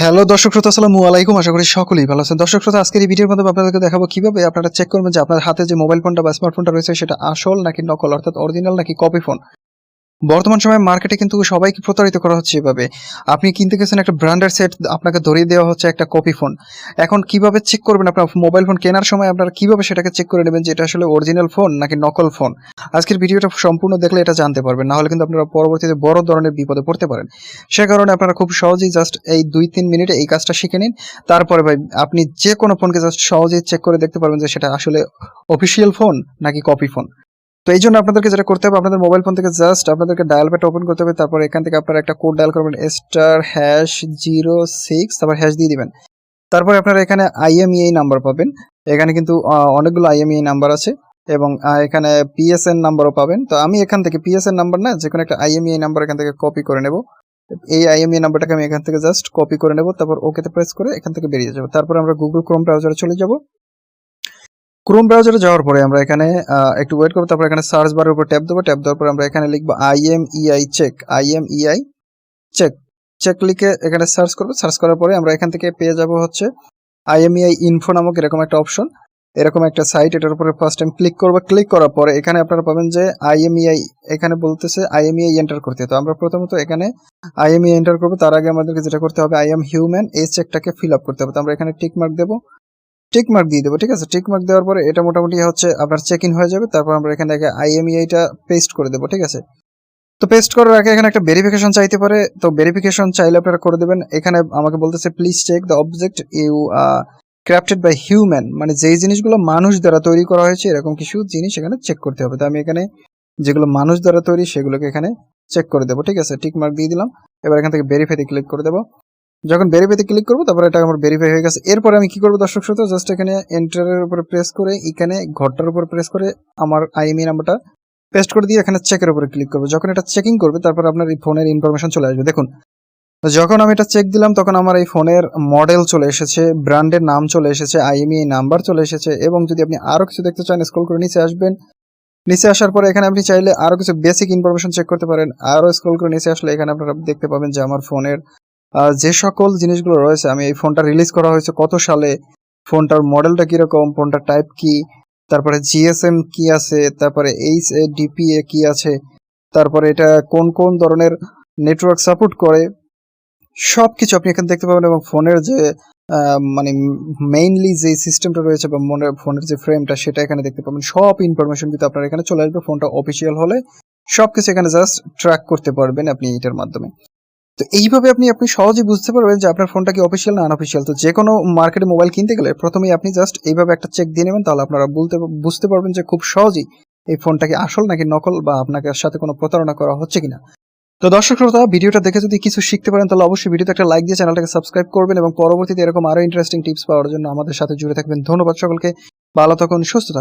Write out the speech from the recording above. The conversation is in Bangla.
হ্যালো দর্শক শ্রোতা, আসসালামু আলাইকুম। আশা করি সকলেই ভালো আছেন। দর্শক শ্রোতা, আজকের এই ভিডিওর মাধ্যমে আপনাদেরকে দেখাবো কিভাবে আপনারা চেক করবেন যে আপনার হাতে যে মোবাইল ফোনটা বা স্মার্টফোনটা রয়েছে সেটা আসল নাকি নকল, অর্থাৎ অরিজিনাল নাকি কপি ফোন। বর্তমান সময়ে মার্কেটে কিন্তু সবাইকে প্রতারিত করা হচ্ছে এভাবে। আপনি কিনতে গেছেন একটা ব্র্যান্ডের সেট, আপনাকে ধরিয়ে দেওয়া হচ্ছে একটা কপি ফোন। এখন কিভাবে চেক করবেন আপনার মোবাইল ফোন কেনার সময় আপনারা কিভাবে সেটাকে চেক করে নেবেন যে এটা আসলে অরিজিনাল ফোন নাকি নকল ফোন? আজকের ভিডিওটা সম্পূর্ণ দেখলে এটা জানতে পারবেন। না হলে কিন্তু আপনারা পরবর্তীতে বড় ধরনের বিপদে পড়তে পারেন। সে কারণে আপনারা খুব সহজেই জাস্ট এই ২-৩ মিনিটে এই কাজটা শিখে নিন। তারপরে ভাই আপনি যে কোনো ফোনকে জাস্ট সহজেই চেক করে দেখতে পারবেন যে সেটা আসলে অফিসিয়াল ফোন নাকি কপি ফোন। তো এইজন্য আপনাদেরকে যেটা করতে হবে, আপনাদের মোবাইল ফোন থেকে জাস্ট আপনাদেরকে ডায়াল প্যাড ওপেন করতে হবে। তারপর এখান থেকে আপনারা একটা কোড ডায়াল করবেন *#06, তারপর হ্যাশ দিয়ে দিবেন। তারপরে আপনারা এখানে IMEI নাম্বার পাবেন। এখানে কিন্তু অনেকগুলো IMEI নাম্বার আছে এবং এখানে PSN নাম্বারও পাবেন। তো আমি এখান থেকে PSN নাম্বার না, যেকোনো একটা IMEI নাম্বার এখান থেকে কপি করে নেব। এই IMEI নাম্বারটাকে আমি এখান থেকে জাস্ট কপি করে নেব। তারপর ওকেতে প্রেস করে এখান থেকে বেরিয়ে যাব। তারপর আমরা Google Chrome ব্রাউজারে চলে যাব। ক্রোম ব্রাউজারে যাওয়ার পরে আমরা এখানে একটু ওয়েট করব। তারপর এখানে সার্চ বারের উপর ট্যাপ দেবো। ট্যাপ দেওয়ার পর আমরা এখানে লিখবো IMEI check, IMEI check. Check লিখে এখানে সার্চ করব। সার্চ করার পরে আমরা এখান থেকে পেয়ে যাব হচ্ছে IMEI ইনফো নামক এরকম একটা অপশন, এরকম একটা সাইট। এটার উপরে ফার্স্ট টাইম ক্লিক করব। ক্লিক করার পরে এখানে আপনারা পাবেন যে IMEI, এখানে বলতেছে IMEI এন্টার করতে। তো আমরা প্রথমত এখানে IMEI এন্টার করব। তার আগে আমাদেরকে যেটা করতে হবে, I am human, এই চেকটাকে ফিল আপ করতে হবে। তো আমরা এখানে টিক মার্ক দেবো, টিক মার্ক দিয়ে দেবো। ঠিক আছে, টিক মার্ক দেওয়ার পরে এটা মোটামুটি হচ্ছে আপনার চেক ইন হয়ে যাবে। তারপর আমরা এখানে IMEI-টা পেস্ট করে দেবো। ঠিক আছে, তো পেস্ট করার আগে এখানে একটা ভেরিফিকেশন চাইতে পারে। তো ভেরিফিকেশন চাইলে আপনারা করে দেবেন। এখানে আমাকে বলতেছে please check the object you crafted by human, মানে যেই জিনিসগুলো মানুষ দ্বারা তৈরি করা হয়েছে এরকম কিছু জিনিস এখানে চেক করতে হবে। তো আমি এখানে যেগুলো মানুষ দ্বারা তৈরি সেগুলোকে এখানে চেক করে দেবো। ঠিক আছে, টিক মার্ক দিয়ে দিলাম। এবার এখান থেকে ভেরিফাইতে ক্লিক করে দেবো। যখন ভেরিফাইতে ক্লিক করবো তারপরে এটা আমার ভেরিফাই হয়ে গেছে। এরপরে আমি কি করবো দর্শক শ্রোতা, জাস্ট এখানে এন্টারের উপরে প্রেস করে এখানে ঘরটার উপর প্রেস করে আমার IMEI নাম্বারটা পেস্ট করে দিয়ে এখানে চেকের উপরে ক্লিক করবো। যখন এটা চেকিং করবে তারপর আপনার এই ফোনের ইনফরমেশন চলে আসবে। দেখুন, যখন আমি এটা চেক দিলাম তখন আমার এই ফোনের মডেল চলে এসেছে, ব্র্যান্ডের নাম চলে এসেছে, IMEI নাম্বার চলে এসেছে। এবং যদি আপনি আরো কিছু দেখতে চান স্ক্রল করে নিচে আসবেন। নিচে আসার পরে এখানে আপনি চাইলে আরো কিছু বেসিক ইনফরমেশন চেক করতে পারেন। আরো স্ক্রল করে নিচে আসলে এখানে আপনারা দেখতে পাবেন যে আমার ফোনের যে সকল জিনিসগুলো রয়েছে, আমি এই ফোনটা রিলিজ করা হয়েছে কত সালে, ফোনটার মডেলটা কিরকম, ফোনটার টাইপ কি, তারপরে GSM কি আছে, তারপরে HDPA কি আছে, তারপরে এটা কোন কোন ধরনের নেটওয়ার্ক সাপোর্ট করে, সবকিছু আপনি এখানে দেখতে পাবেন। এবং ফোনের যে মানে মেইনলি যে সিস্টেমটা রয়েছে বা ফোনের যে ফ্রেমটা সেটা এখানে দেখতে পাবেন। সব ইনফরমেশন কিন্তু আপনার এখানে চলে আসবে। ফোনটা অফিসিয়াল হলে সবকিছু এখানে জাস্ট ট্র্যাক করতে পারবেন আপনি এটার মাধ্যমে। তো এইভাবে আপনি সহজেই বুঝতে পারবেন যে আপনার ফোনটা কি অফিসিয়াল না আনঅফিসিয়াল। তো যে কোনো মার্কেটে মোবাইল কিনতে গেলে প্রথমেই আপনি জাস্ট এইভাবে একটা চেক দিয়ে নেবেন, তাহলে আপনারা বুঝতে পারবেন যে খুব সহজেই এই ফোনটা কি আসল নাকি নকল, বা আপনাকে সাথে কোনো প্রতারণা করা হচ্ছে কিনা। তো দর্শক শ্রোতা, ভিডিওটা দেখে যদি কিছু শিখতে পারেন তাহলে অবশ্যই ভিডিওতে একটা লাইক দিয়ে চ্যানেলটাকে সাবস্ক্রাইব করবেন এবং পরবর্তীতে এরকম আরো ইন্টারেস্টিং টিপস পাওয়ার জন্য আমাদের সাথে জুড়ে থাকবেন। ধন্যবাদ সকলকে, ভালো থাকুন, সুস্থ থাকুন।